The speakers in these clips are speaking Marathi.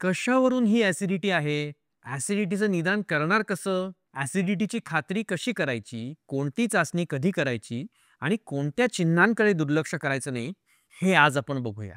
कशावरून ही ॲसिडिटी आहे? ॲसिडिटीचं निदान करणार कसं? ॲसिडिटीची खात्री कशी करायची? कोणती चाचणी कधी करायची? आणि कोणत्या चिन्हांकडे दुर्लक्ष करायचं नाही, हे आज आपण बघूया.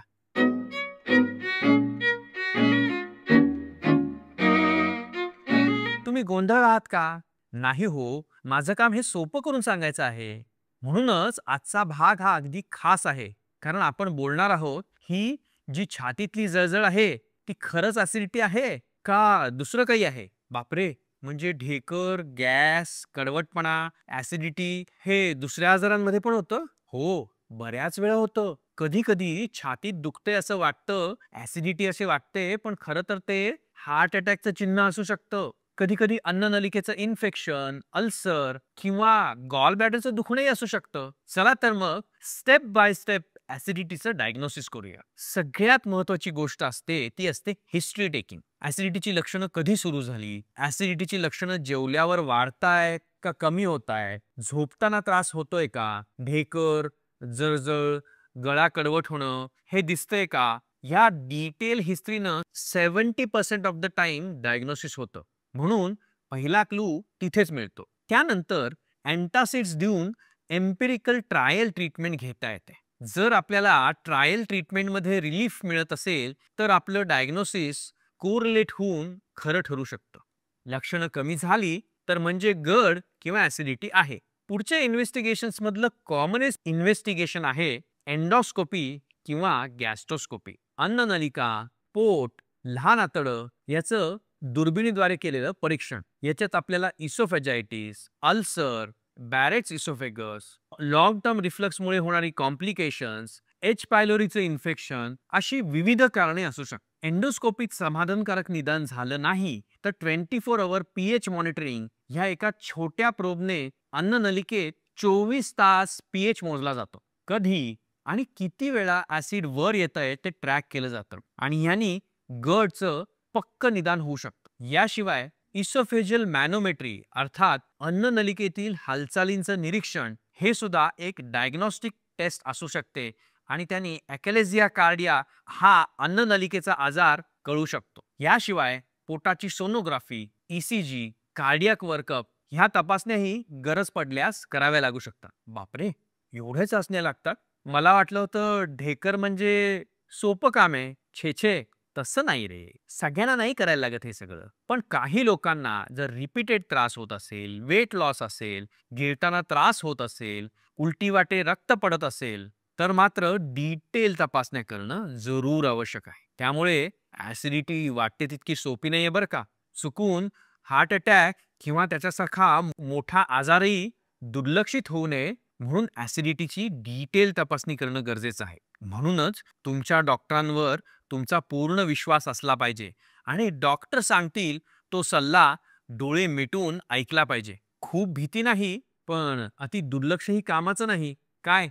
तुम्ही गोंधळ आहात का? नाही हो, माझं काम हे सोपं करून सांगायचं आहे. म्हणूनच आजचा भाग हा अगदी खास आहे. कारण आपण बोलणार आहोत, ही जी छातीतली जळजळ आहे, ती खरंच ॲसिडिटी आहे का दुसरं काही आहे? बापरे! म्हणजे ढेकर, गॅस, कडवटपणा, ॲसिडिटी हे दुसऱ्या आजारांमध्ये पण होतं? हो, बऱ्याच वेळा होतं. कधी-कधी छातीत दुखतंय असं वाटतं, ॲसिडिटी असे वाटते, पण खरं तर ते हार्ट अटॅकचं चिन्ह असू शकतं. कधी-कधी अन्ननलिकेचं इन्फेक्शन, अल्सर किंवा गॉल ब्लॅडरचं दुखणंही असू शकतं. चला तर मग स्टेप बाय स्टेप ॲसिडिटीचं डायग्नोसिस करूया. सगळ्यात महत्त्वाची गोष्ट असते ती असते हिस्ट्री टेकिंग. ॲसिडिटीची लक्षणं कधी सुरू झाली? ॲसिडिटीची लक्षणं जेवल्यावर वाढताय का कमी होताय? झोपताना त्रास होतोय का? ढेकर, जळजळ, गळा कडवट होणं हे दिसतंय का? या डिटेल हिस्ट्रीनं 70% ऑफ द टाइम डायग्नोसिस होतं. म्हणून पहिला क्लू तिथेच मिळतो. त्यानंतर अँटासिड्स देऊन एम्पिरिकल ट्रायल ट्रीटमेंट घेता येते. जर आपल्याला ट्रायल ट्रीटमेंटमध्ये रिलीफ मिळत असेल तर आपलं डायग्नोसिस कोरिलेट होऊन खरं ठरू शकतं. लक्षणं कमी झाली तर म्हणजे गड किंवा ॲसिडिटी आहे. पुढच्या इन्व्हेस्टिगेशन्स मधलं कॉमनेस्ट इन्व्हेस्टिगेशन आहे एंडोस्कोपी किंवा गॅस्ट्रोस्कोपी. अन्ननलिका, पोट, लहान आतडं याचं दुर्बिणीद्वारे केलेलं परीक्षण. याच्यात आपल्याला इसोफेजायटिस, अल्सर, बॅरेट्स इसोफेगस, लॉंग टर्म रिफ्लक्समुळे होणारी कॉम्प्लिकेशन्स, एच पायलोरीचं इन्फेक्शन अशी विविध कारणे असू शकतात. एंडोस्कोपीत समाधानकारक निदान झालं नाही तर 24 अवर पीएच मॉनिटरिंग ह्या एका छोट्या प्रोबने अन्ननलिकेत 24 तास पीएच मोजला जातो. कधी आणि किती वेळा ऍसिड वर येत आहे ते ट्रॅक केलं जातं आणि यांनी गडचं पक्क निदान होऊ शकतं. याशिवाय इसोफेजियल मॅनोमेट्री अर्थात अन्ननलिकेतील हालचालींचं निरीक्षण हे सुद्धा एक डायग्नोस्टिक टेस्ट असू शकते आणि त्यांनी ॲकेलेझिया कार्डिया हा अन्ननलिकेचा आजार कळू शकतो. याशिवाय पोटाची सोनोग्राफी, ईसीजी, कार्डियाक वर्कअप ह्या तपासण्याही गरज पडल्यास कराव्या लागू शकतात. बापरे, एवढ्या चाचण्या लागतात? मला वाटलं होतं ढेकर म्हणजे सोपं काम आहे. छे छे, तसं नाही रे. सगळ्यांना नाही करायला लागत हे सगळं. पण काही लोकांना जर रिपीटेड त्रास होत असेल, वेट लॉस असेल, गिळताना त्रास होत असेल, उलटी वाटे रक्त पडत असेल तर मात्र डिटेल तपासण्या करणं जरूर आवश्यक आहे. त्यामुळे ॲसिडिटी वाटते तितकी सोपी नाहीये बरं का. चुकून हार्ट अटॅक किंवा त्याच्यासारखा मोठा आजारही दुर्लक्षित होऊ नये म्हणून ॲसिडिटीची डिटेल तपासणी करणं गरजेचं आहे. म्हणूनच तुमच्या डॉक्टरांवर तुमचा पूर्ण विश्वास असला पाहिजे आणि डॉक्टर सांगतील तो सल्ला डोळे मिटून ऐकला पाहिजे. खूप भीती नाही, पण अति दुर्लक्षही कामाचं नाही. काय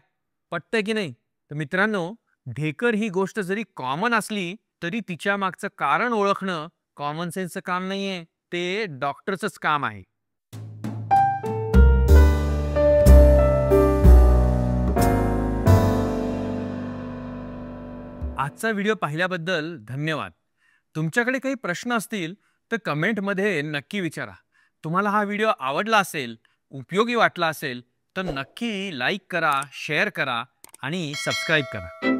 पटतंय की नाही? तर मित्रांनो, ढेकर ही गोष्ट जरी कॉमन असली तरी तिच्या मागचं कारण ओळखणं कॉमन सेन्सचं काम नाहीये, ते डॉक्टरचंच काम आहे. आजचा व्हिडिओ पाहिल्याबद्दल धन्यवाद. तुमच्याकडे काही प्रश्न असतील तर कमेंटमध्ये नक्की विचारा. तुम्हाला हा व्हिडिओ आवडला असेल, उपयोगी वाटला असेल तर नक्की लाईक करा, शेअर करा आणि सबस्क्राईब करा.